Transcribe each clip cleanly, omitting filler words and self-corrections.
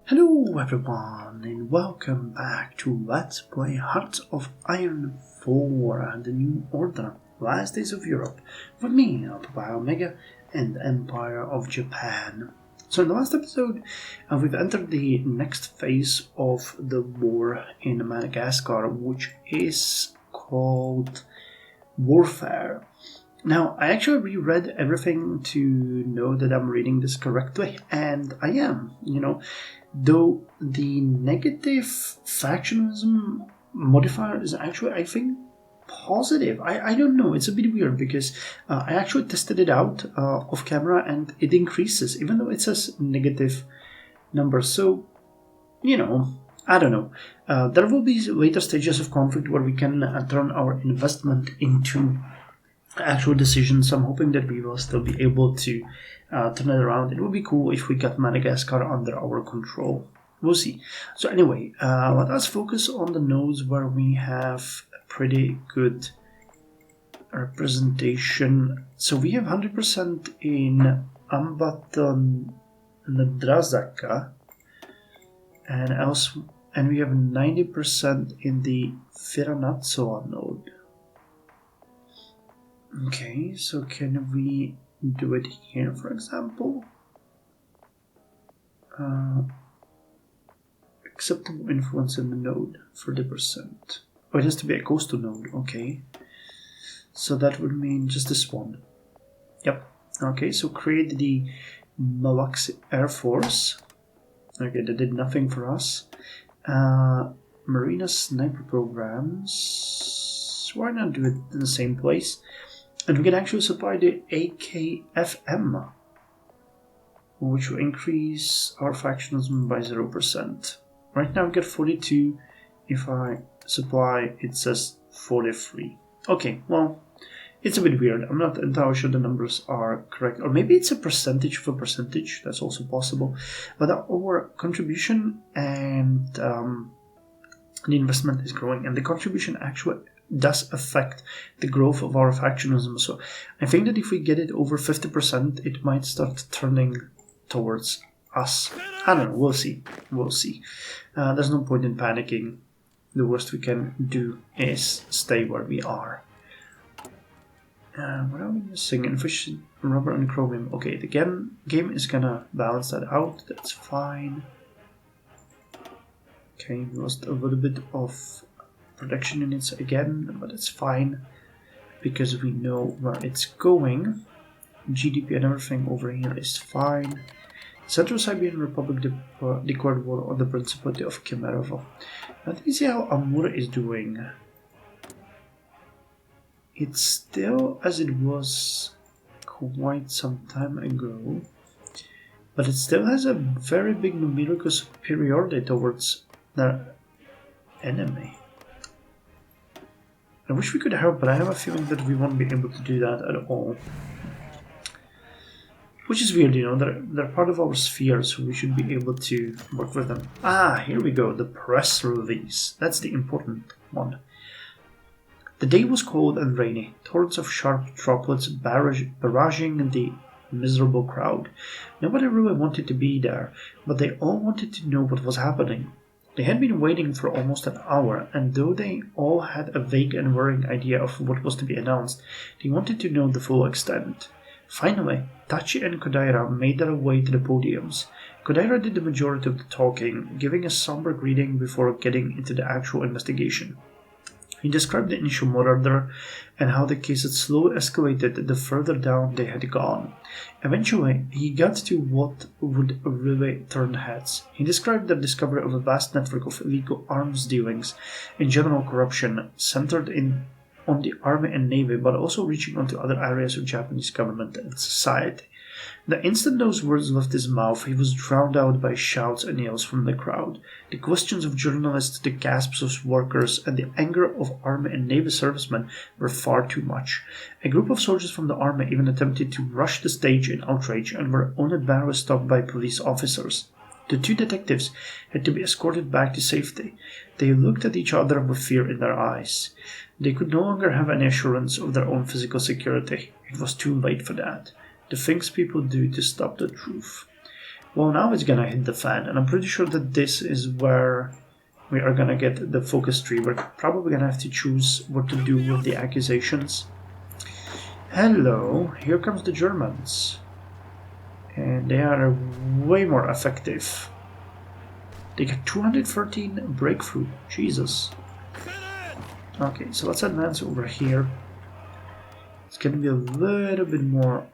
Hello everyone and welcome back to Let's Play Hearts of Iron 4 and the New Order, Last Days of Europe, with me, Papa Omega, and the Empire of Japan. So in the last episode, we've entered the next phase of the war in Madagascar, which is called Warfare. Now, I actually reread everything to know that I'm reading this correctly, and I am, though the negative factionalism modifier is actually, I think, positive. I don't know, it's a bit weird because I actually tested it out off camera and it increases, even though it says negative numbers. So, I don't know. There will be later stages of conflict where we can turn our investment into actual decisions. I'm hoping that we will still be able to turn it around. It would be cool if we got Madagascar under our control. We'll see. So anyway, let us focus on the nodes where we have a pretty good representation. So we have 100% in Ambaton Nadrazaka, and we have 90% in the Firanatsoa node. Okay, so can we do it here, for example? Acceptable influence in the node, 30%. Oh, it has to be a coastal node, okay. So that would mean just this one. Yep. Okay, so create the Malaxi Air Force. Okay, that did nothing for us. Marina sniper programs. Why not do it in the same place? And we can actually supply the AKFM, which will increase our factionalism by 0%. Right now we get 42. If I supply, it says 43. Okay, well, it's a bit weird. I'm not entirely sure the numbers are correct. Or maybe it's a percentage of a percentage. That's also possible. But our contribution and the investment is growing. And the contribution actually does affect the growth of our factionalism. So I think that if we get it over 50%, it might start turning towards us. I don't know, we'll see. There's no point in panicking. The worst we can do is stay where we are. What are we missing? Efficient rubber and chromium. Okay, the game is gonna balance that out. That's fine. Okay, we lost a little bit of production units again, but it's fine because we know where it's going. GDP and everything over here is fine. Central Siberian Republic declared war on the Principality of Kemerovo. Let me see how Amur is doing. It's still as it was quite some time ago, but it still has a very big numerical superiority towards their enemy. I wish we could help, but I have a feeling that we won't be able to do that at all. Which is weird, they're part of our sphere, so we should be able to work with them. Here we go, the press release. That's the important one. The day was cold and rainy, torrents of sharp droplets barraging the miserable crowd. Nobody really wanted to be there, but they all wanted to know what was happening. They had been waiting for almost an hour, and though they all had a vague and worrying idea of what was to be announced, they wanted to know the full extent. Finally, Tachi and Kodaira made their way to the podiums. Kodaira did the majority of the talking, giving a somber greeting before getting into the actual investigation. He described the initial murder and how the case had slowly escalated the further down they had gone. Eventually, he got to what would really turn heads. He described the discovery of a vast network of illegal arms dealings and general corruption centered on the army and navy, but also reaching onto other areas of Japanese government and society. The instant those words left his mouth, he was drowned out by shouts and yells from the crowd. The questions of journalists, the gasps of workers, and the anger of army and navy servicemen were far too much. A group of soldiers from the army even attempted to rush the stage in outrage and were only barely stopped by police officers. The two detectives had to be escorted back to safety. They looked at each other with fear in their eyes. They could no longer have any assurance of their own physical security. It was too late for that. The things people do to stop the truth. Well, now it's gonna hit the fan, and I'm pretty sure that this is where we are gonna get the focus tree. We're probably gonna have to choose what to do with the accusations. Hello, here comes the Germans. And they are way more effective. They get 213 breakthrough. Jesus. Okay, so let's advance over here. It's gonna be a little bit more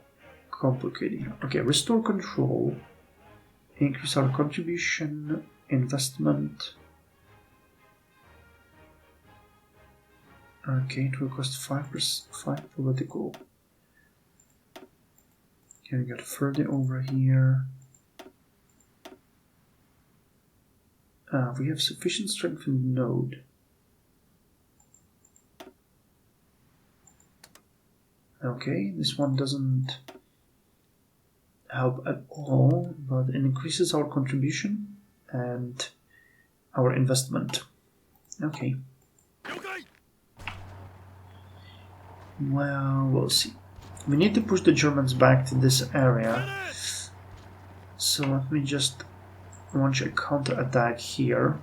complicated here. Okay, restore control. Increase our contribution, investment. Okay, it will cost 5 political. Okay, we got further over here. We have sufficient strength in node. Okay, this one doesn't help at all, but it increases our contribution and our investment. Okay. Well, we'll see. We need to push the Germans back to this area. So let me just launch a counter-attack here,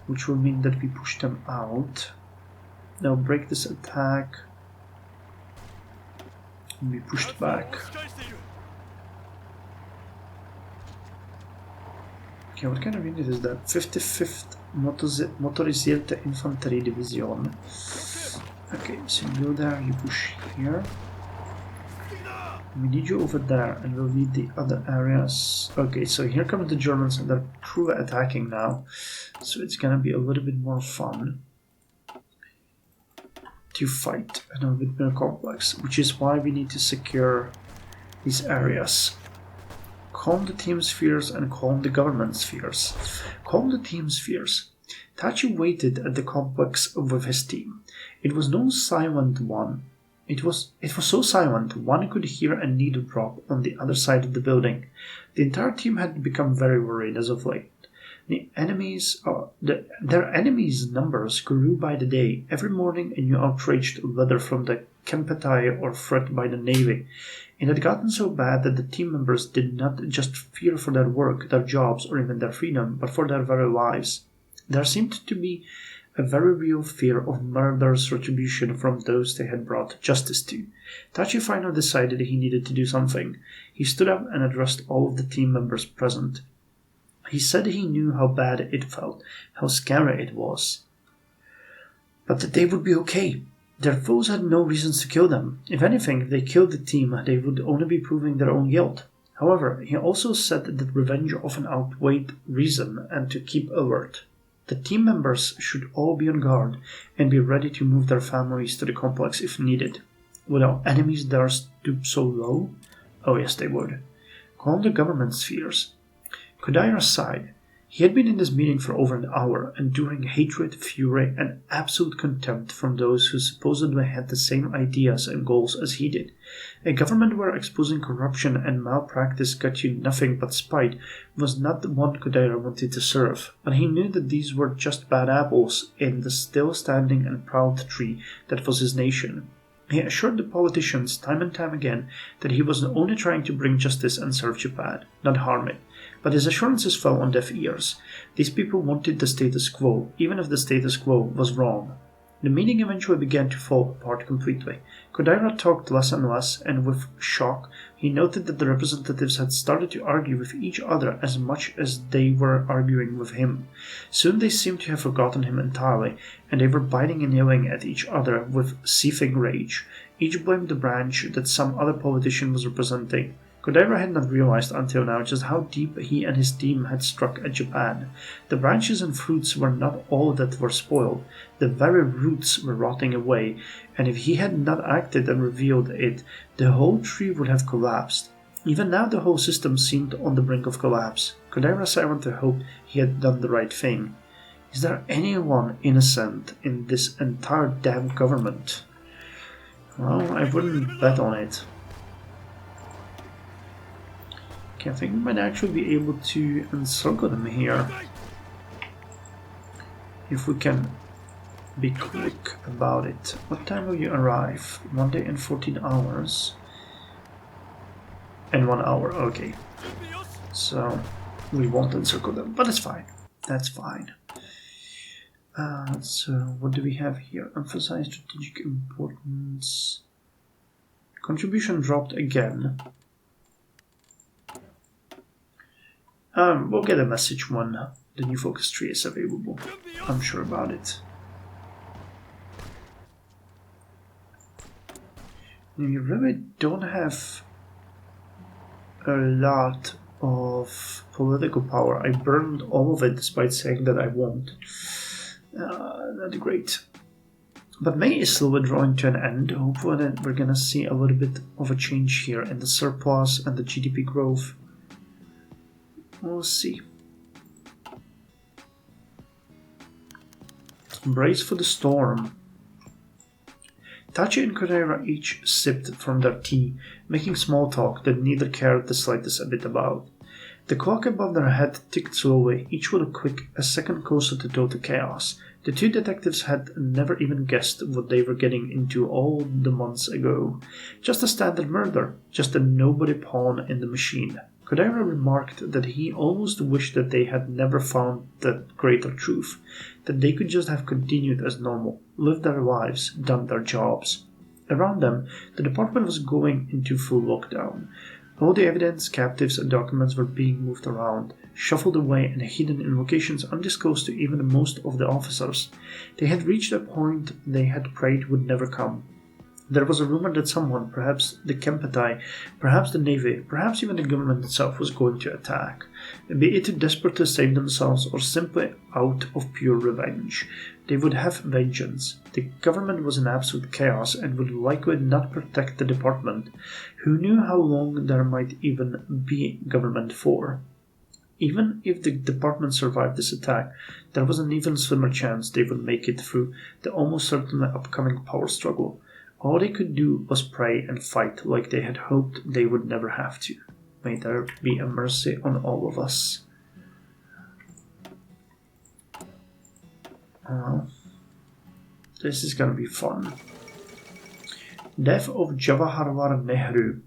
which will mean that we push them out. They'll break this attack and be pushed back. Okay, what kind of unit is that? 55th Motorisierte Infanteriedivision. Okay, so you go there, you push here. We need you over there, and we'll need the other areas. Okay, so here come the Germans, and they're truly attacking now. So it's gonna be a little bit more fun to fight, and a bit more complex, which is why we need to secure these areas. Calm the team's fears and calm the government's fears. Calm the team's fears. Tachi waited at the complex with his team. It was no silent one. It was so silent one could hear a needle drop on the other side of the building. The entire team had become very worried as of late. Their enemies' numbers grew by the day. Every morning a new outrage, whether from the Kempetai or threat by the Navy. It had gotten so bad that the team members did not just fear for their work, their jobs, or even their freedom, but for their very lives. There seemed to be a very real fear of murderous retribution from those they had brought justice to. Tachi finally decided he needed to do something. He stood up and addressed all of the team members present. He said he knew how bad it felt, how scary it was, but that they would be okay. Their foes had no reasons to kill them. If anything, if they killed the team, they would only be proving their own guilt. However, he also said that revenge often outweighed reason and to keep alert. The team members should all be on guard and be ready to move their families to the complex if needed. Would our enemies dare stoop so low? Oh yes, they would. Calm the government's fears. Kodaira sighed. He had been in this meeting for over an hour, enduring hatred, fury, and absolute contempt from those who supposedly had the same ideas and goals as he did. A government where exposing corruption and malpractice got you nothing but spite was not the one Kodaira wanted to serve, but he knew that these were just bad apples in the still standing and proud tree that was his nation. He assured the politicians time and time again that he was only trying to bring justice and serve Japan, not harm it. But his assurances fell on deaf ears. These people wanted the status quo, even if the status quo was wrong. The meeting eventually began to fall apart completely. Kodaira talked less and less, and with shock, he noted that the representatives had started to argue with each other as much as they were arguing with him. Soon they seemed to have forgotten him entirely, and they were biting and yelling at each other with seething rage. Each blamed the branch that some other politician was representing. Kodaira had not realized until now just how deep he and his team had struck at Japan. The branches and fruits were not all that were spoiled. The very roots were rotting away, and if he had not acted and revealed it, the whole tree would have collapsed. Even now the whole system seemed on the brink of collapse. Kodaira silently hoped he had done the right thing. Is there anyone innocent in this entire damn government? Well, I wouldn't bet on it. Okay, I think we might actually be able to encircle them here. If we can be quick about it. What time will you arrive? 1 day and 14 hours. And 1 hour, okay. So we won't encircle them, but it's fine. That's fine. So what do we have here? Emphasize strategic importance. Contribution dropped again. We'll get a message when the new focus tree is available. I'm sure about it. We really don't have a lot of political power. I burned all of it despite saying that I won't. Not great. But May is slowly drawing to an end. Hopefully we're gonna see a little bit of a change here in the surplus and the GDP growth. We'll see. Brace for the storm. Tachi and Correa each sipped from their tea, making small talk that neither cared the slightest bit about. The clock above their head ticked slowly, each with a quick, a second closer to total chaos. The two detectives had never even guessed what they were getting into all the months ago. Just a standard murder, just a nobody pawn in the machine. Kodaira remarked that he almost wished that they had never found that greater truth, that they could just have continued as normal, lived their lives, done their jobs. Around them, the department was going into full lockdown. All the evidence, captives, and documents were being moved around, shuffled away and hidden in locations undisclosed to even most of the officers. They had reached a point they had prayed would never come. There was a rumor that someone, perhaps the Kempeitai, perhaps the Navy, perhaps even the government itself was going to attack, be it desperate to save themselves or simply out of pure revenge. They would have vengeance. The government was in absolute chaos and would likely not protect the department. Who knew how long there might even be government for? Even if the department survived this attack, there was an even slimmer chance they would make it through the almost certainly upcoming power struggle. All they could do was pray and fight like they had hoped they would never have to. May there be a mercy on all of us. This is gonna be fun. Death of Jawaharlal Nehru.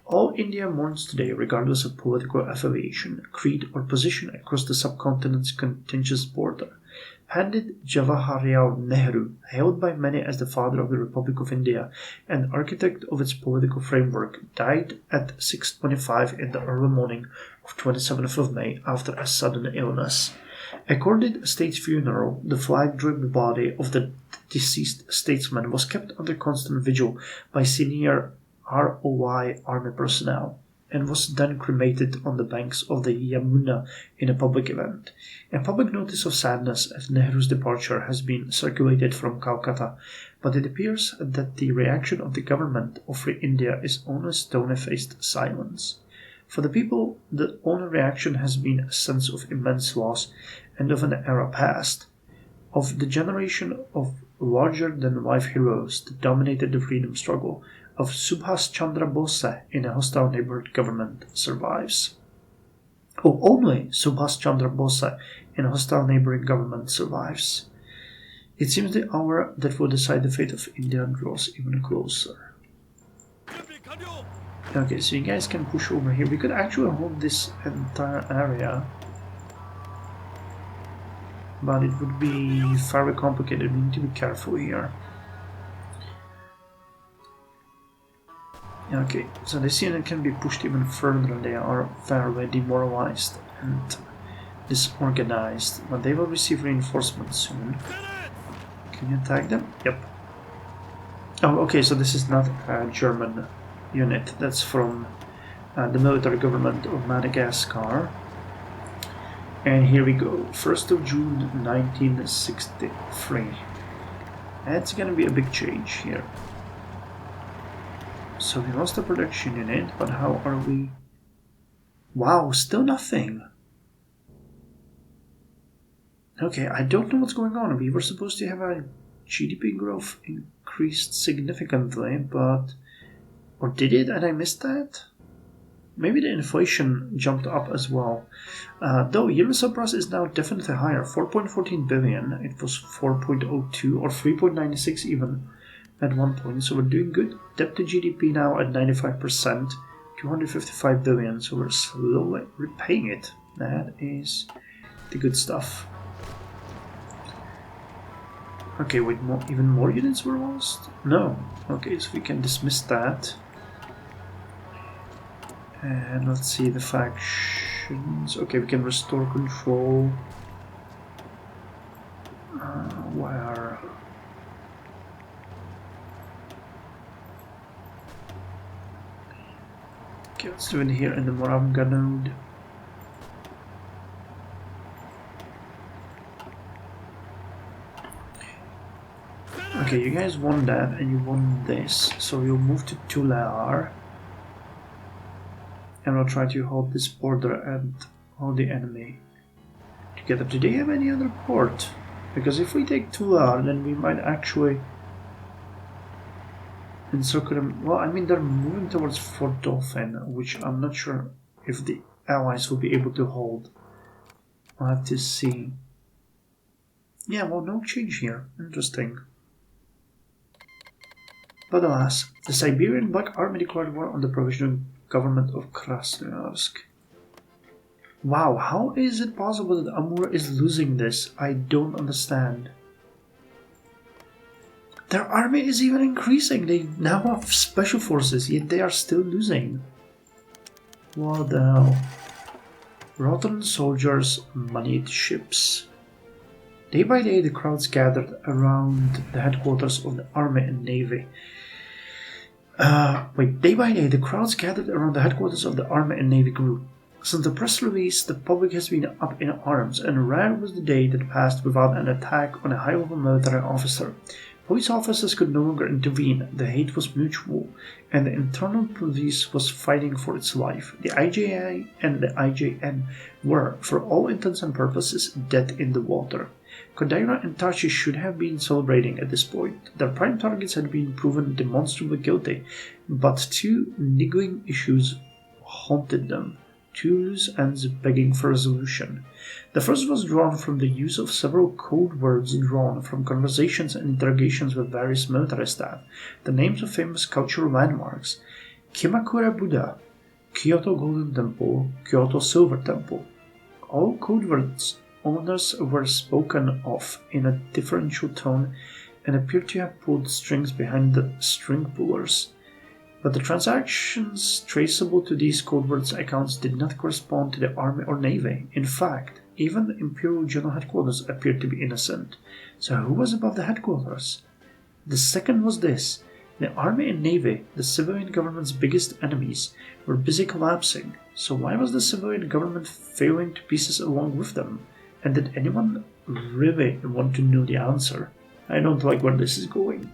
All India mourns today regardless of political affiliation, creed or position across the subcontinent's contentious border. Pandit Jawaharlal Nehru, hailed by many as the father of the Republic of India and architect of its political framework, died at 6:25 in the early morning of 27th of May after a sudden illness. According to a state funeral, the flag-draped body of the deceased statesman was kept under constant vigil by senior ROI army personnel, and was then cremated on the banks of the Yamuna in a public event. A public notice of sadness at Nehru's departure has been circulated from Calcutta, but it appears that the reaction of the government of Free India is only stony-faced silence. For the people, the only reaction has been a sense of immense loss and of an era past, of the generation of larger-than-life heroes that dominated the freedom struggle, of Subhas Chandra Bose in a hostile neighborhood government survives. Oh, only Subhas Chandra Bose in a hostile neighboring government survives. It seems the hour that will decide the fate of India draws even closer. Okay, so you guys can push over here. We could actually hold this entire area, but it would be very complicated. We need to be careful here. Okay, so this unit can be pushed even further. They are very demoralized and disorganized, but they will receive reinforcements soon. Can you attack them? Yep. Oh, okay, so this is not a German unit. That's from the military government of Madagascar. And here we go. 1st of June 1963. That's gonna be a big change here. So we lost the production unit, but how are we? Wow, still nothing. Okay, I don't know what's going on. We were supposed to have our GDP growth increased significantly, but... Or did it and I missed that? Maybe the inflation jumped up as well. Though yearly surplus is now definitely higher. 4.14 billion. It was 4.02 or 3.96 even at one point, so we're doing good. Debt to GDP now at 95%, 255 billion, so we're slowly repaying it. That is the good stuff. Okay, wait, even more units were lost? No. Okay, so we can dismiss that. And let's see the factions. Okay, we can restore control. Where? Okay, let's do it here in the Moravga node. Okay, you guys won that and you won this, so you'll move to Tular. And we'll try to hold this border and hold the enemy together. Do they have any other port? Because if we take Tular, then we might actually encircle them. Well, I mean, they're moving towards Fort Dauphin, which I'm not sure if the allies will be able to hold. I'll have to see. Yeah, well, no change here. Interesting. But alas, the Siberian Black Army declared war on the provisional government of Krasnoyarsk. Wow, how is it possible that Amur is losing this? I don't understand. Their army is even increasing. They now have special forces, yet they are still losing. What the hell? Rotten soldiers, moneyed ships. Day by day, the crowds gathered around the headquarters of the army and navy. Day by day, the crowds gathered around the headquarters of the army and navy grew. Since the press release, the public has been up in arms, and rare was the day that passed without an attack on a high-level military officer. Police officers could no longer intervene, the hate was mutual, and the internal police was fighting for its life. The IJI and the IJN were, for all intents and purposes, dead in the water. Kodaira and Tachi should have been celebrating at this point. Their prime targets had been proven demonstrably guilty, but two niggling issues haunted them. Two loose ends begging for resolution. The first was drawn from the use of several code words drawn from conversations and interrogations with various military staff, the names of famous cultural landmarks: Kimakura Buddha, Kyoto Golden Temple, Kyoto Silver Temple. All code words owners were spoken of in a differential tone and appeared to have pulled strings behind the string pullers. But the transactions traceable to these codewords accounts did not correspond to the army or navy. In fact, even the Imperial General Headquarters appeared to be innocent. So who was above the headquarters? The second was this. The army and navy, the civilian government's biggest enemies, were busy collapsing. So why was the civilian government falling to pieces along with them? And did anyone really want to know the answer? I don't like where this is going.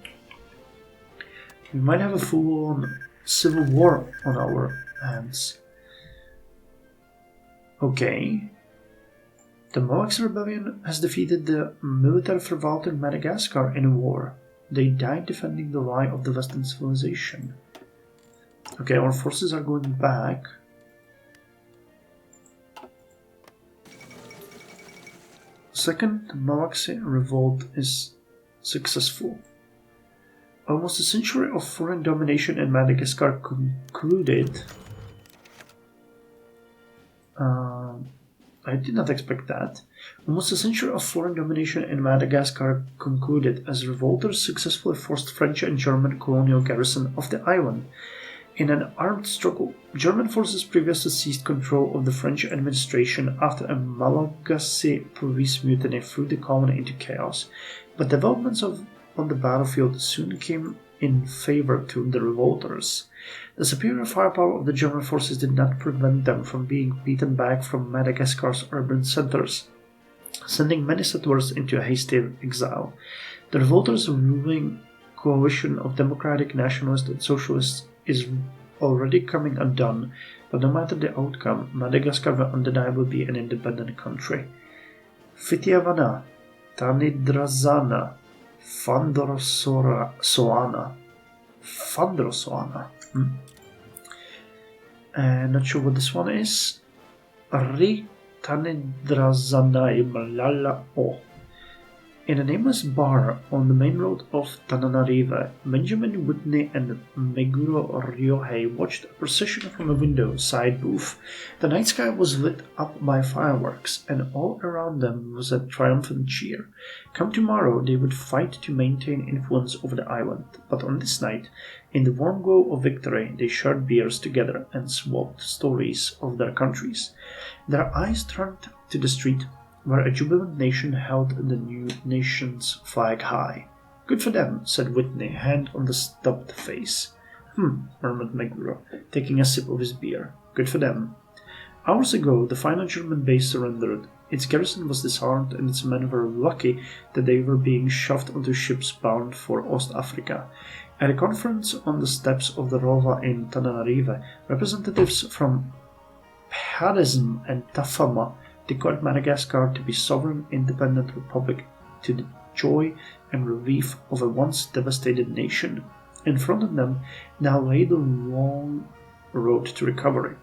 We might have a full-on civil war on our hands. Okay. The Mohawks rebellion has defeated the military revolt in Madagascar in a war. They died defending the lie of the Western civilization. Okay, our forces are going back. Second, the Mohawks revolt is successful. Almost a century of foreign domination in Madagascar concluded. I did not expect that. Almost a century of foreign domination in Madagascar concluded as revolters successfully forced French and German colonial garrison of the island. In an armed struggle, German forces previously seized control of the French administration after a Malagasy police mutiny threw the colony into chaos. But developments on the battlefield soon came in favor to the revolters. The superior firepower of the German forces did not prevent them from being beaten back from Madagascar's urban centers, sending many settlers into a hasty exile. The revolters' ruling coalition of democratic, nationalists, and socialists is already coming undone, but no matter the outcome, Madagascar will undeniably be an independent country. Fitiavana, Tanidrazana, Fandrosoana. Not sure what this one is. Ri Tanidrazanai Malala O. In a nameless bar on the main road of Tananarive, Benjamin Whitney and Meguro Ryohei watched a procession from a window side booth. The night sky was lit up by fireworks, and all around them was a triumphant cheer. Come tomorrow, they would fight to maintain influence over the island, but on this night, in the warm glow of victory, they shared beers together and swapped stories of their countries. Their eyes turned to the street, where a jubilant nation held the new nation's flag high. Good for them, said Whitney, hand on the stubbed face. Murmured Meguro, taking a sip of his beer. Good for them. Hours ago, the final German base surrendered. Its garrison was disarmed, and its men were lucky that they were being shoved onto ships bound for Ostafrika. At a conference on the steps of the Rova in Tananarive, representatives from Padism and Tafama declared Madagascar to be sovereign independent republic, to the joy and relief of a once devastated nation. In front of them now lay the long road to recovery,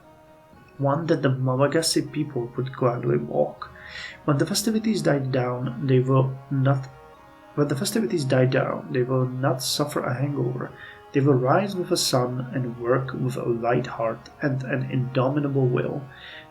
one that the Malagasy people would gladly walk. When the festivities died down, they will not suffer a hangover. They will rise with a sun and work with a light heart and an indomitable will.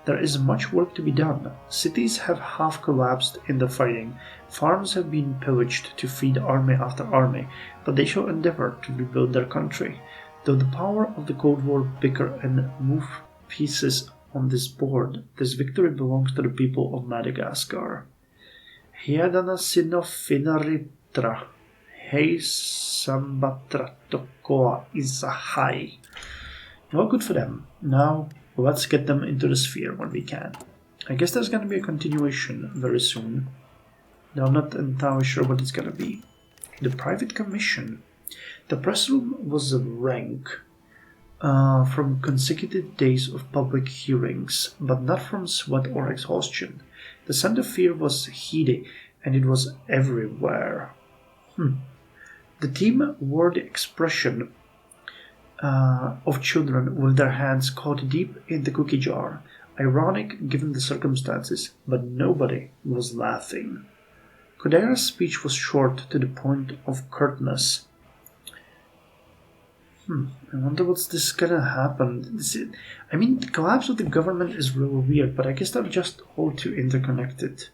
There is much work to be done. Cities have half collapsed in the fighting. Farms have been pillaged to feed army after army, but they shall endeavor to rebuild their country. Though the power of the Cold War bicker and move pieces on this board, this victory belongs to the people of Madagascar. Hiadana sino finaritra. Hei sambatra tokoa isahai. Well, good for them. Now, let's get them into the sphere when we can. I guess there's going to be a continuation very soon. Now, I'm not entirely sure what it's going to be. The private commission. The press room was a rank from consecutive days of public hearings, but not from sweat or exhaustion. The scent of fear was heady, and it was everywhere. The team wore the expression of children with their hands caught deep in the cookie jar, ironic given the circumstances, but nobody was laughing. Kodaira's speech was short to the point of curtness. I wonder what's this gonna happen. The collapse of the government is really weird, but I guess they're just all too interconnected.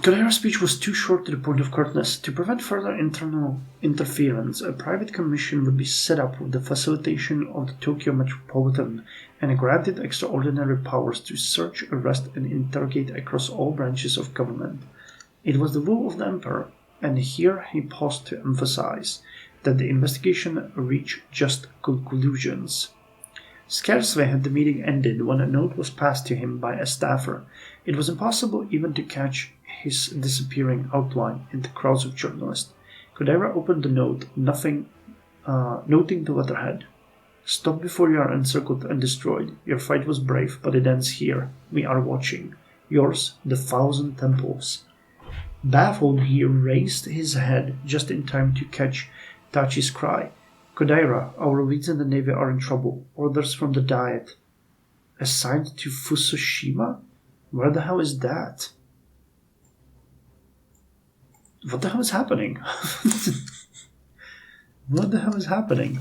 Kodaira's speech was too short to the point of curtness. To prevent further internal interference, a private commission would be set up with the facilitation of the Tokyo Metropolitan and granted extraordinary powers to search, arrest, and interrogate across all branches of government. It was the will of the emperor, and here he paused to emphasize, that the investigation reach just conclusions. Scarcely had the meeting ended when a note was passed to him by a staffer. It was impossible even to catch his disappearing outline in the crowds of journalists. Kodaira opened the note, noting the letterhead. Stop before you are encircled and destroyed. Your fight was brave, but it ends here. We are watching. Yours, the 1,000 Temples. Baffled, he raised his head just in time to catch Tachi's cry. Kodaira, our leads in the Navy are in trouble. Orders from the Diet. Assigned to Fukushima? Where the hell is that? What the hell is happening? What the hell is happening?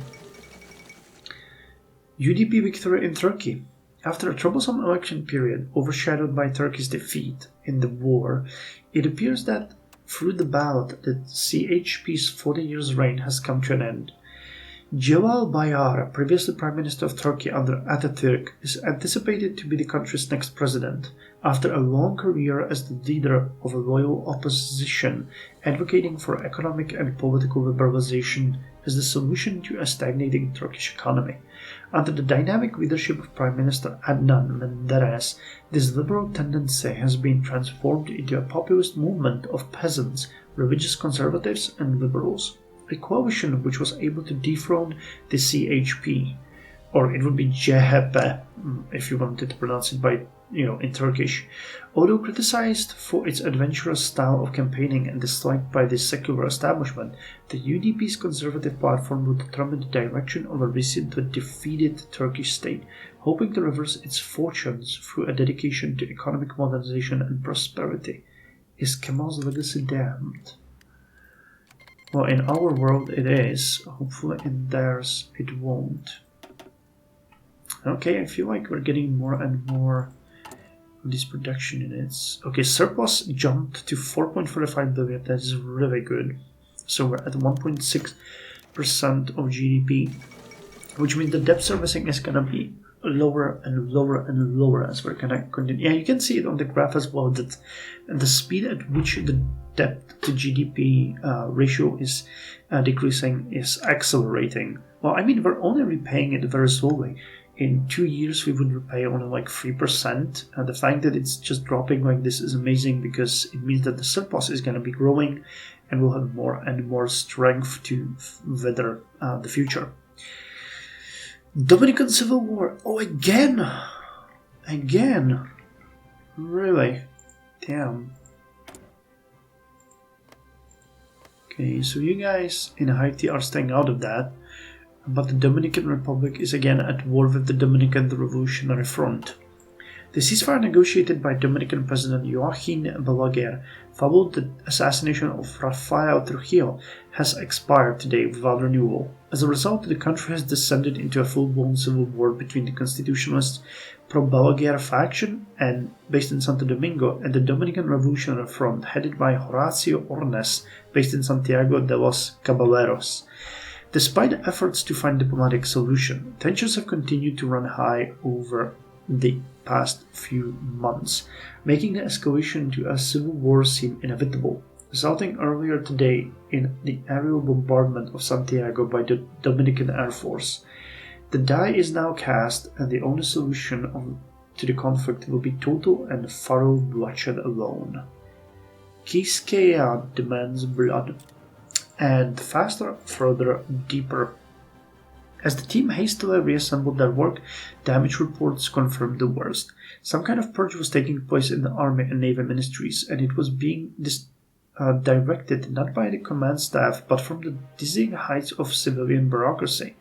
UDP victory in Turkey. After a troublesome election period overshadowed by Turkey's defeat in the war, it appears that through the ballot the CHP's 40 years reign has come to an end. Celal Bayar, previously Prime Minister of Turkey under Atatürk, is anticipated to be the country's next president, after a long career as the leader of a loyal opposition, advocating for economic and political liberalization as the solution to a stagnating Turkish economy. Under the dynamic leadership of Prime Minister Adnan Menderes, this liberal tendency has been transformed into a populist movement of peasants, religious conservatives, and liberals. A coalition which was able to dethrone the CHP, or it would be CHP if you wanted to pronounce it in Turkish. Although criticized for its adventurous style of campaigning and disliked by the secular establishment, the UDP's conservative platform will determine the direction of a recently defeated Turkish state, hoping to reverse its fortunes through a dedication to economic modernization and prosperity. Is Kemal's legacy damned? Well, in our world it is. Hopefully in theirs it won't. Okay, I feel like we're getting more and more of these production units. Okay, surplus jumped to 4.45 billion. That is really good. So we're at 1.6% of GDP, which means the debt servicing is gonna be lower and lower and lower as we're gonna continue. Yeah, you can see it on the graph as well, that the speed at which the debt to GDP ratio is decreasing is accelerating. Well, I mean, we're only repaying it very slowly. In 2 years, we would repay only like 3%. And the fact that it's just dropping like this is amazing, because it means that the surplus is going to be growing and we'll have more and more strength to weather the future. Dominican Civil War. Oh, again! Again! Really? Damn. Okay, so you guys in Haiti are staying out of that. But the Dominican Republic is again at war with the Dominican Revolutionary Front. The ceasefire negotiated by Dominican President Joaquin Balaguer, followed the assassination of Rafael Trujillo, has expired today without renewal. As a result, the country has descended into a full-blown civil war between the constitutionalist pro-Balaguer faction based in Santo Domingo and the Dominican Revolutionary Front, headed by Horacio Ornes, based in Santiago de los Caballeros. Despite efforts to find diplomatic solution, tensions have continued to run high over the past few months, making the escalation to a civil war seem inevitable, resulting earlier today in the aerial bombardment of Santiago by the Dominican Air Force. The die is now cast, and the only solution to the conflict will be total and thorough bloodshed alone. Quisqueya demands blood. And faster, further, deeper. As the team hastily reassembled their work, damage reports confirmed the worst. Some kind of purge was taking place in the Army and Navy ministries, and it was being directed not by the command staff, but from the dizzying heights of civilian bureaucracy.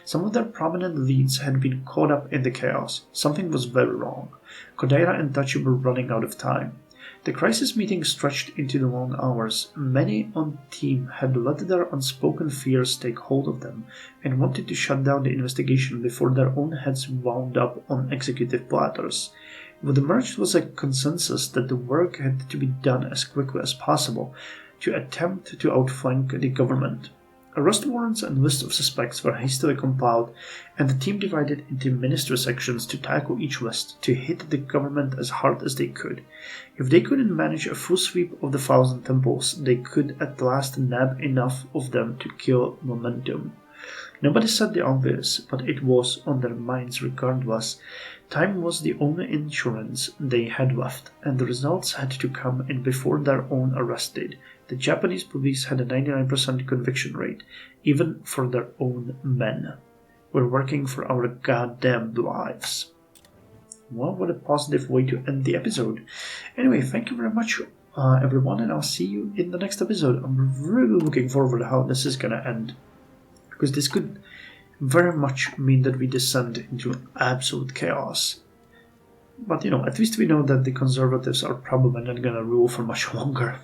Some of their prominent leads had been caught up in the chaos. Something was very wrong. Kodaira and Tachi were running out of time. The crisis meeting stretched into the long hours. Many on the team had let their unspoken fears take hold of them and wanted to shut down the investigation before their own heads wound up on executive platters. What emerged was a consensus that the work had to be done as quickly as possible to attempt to outflank the government. Arrest warrants and lists of suspects were hastily compiled, and the team divided into ministry sections to tackle each list, to hit the government as hard as they could. If they couldn't manage a full sweep of the 1,000 temples, they could at last nab enough of them to kill momentum. Nobody said the obvious, but it was on their minds regardless. Time was the only insurance they had left, and the results had to come in before their own arrest did. The Japanese police had a 99% conviction rate, even for their own men. We're working for our goddamn lives. Well, what a positive way to end the episode. Anyway, thank you very much, everyone, and I'll see you in the next episode. I'm really looking forward to how this is gonna end, because this could very much mean that we descend into absolute chaos. But, at least we know that the conservatives are probably not gonna rule for much longer.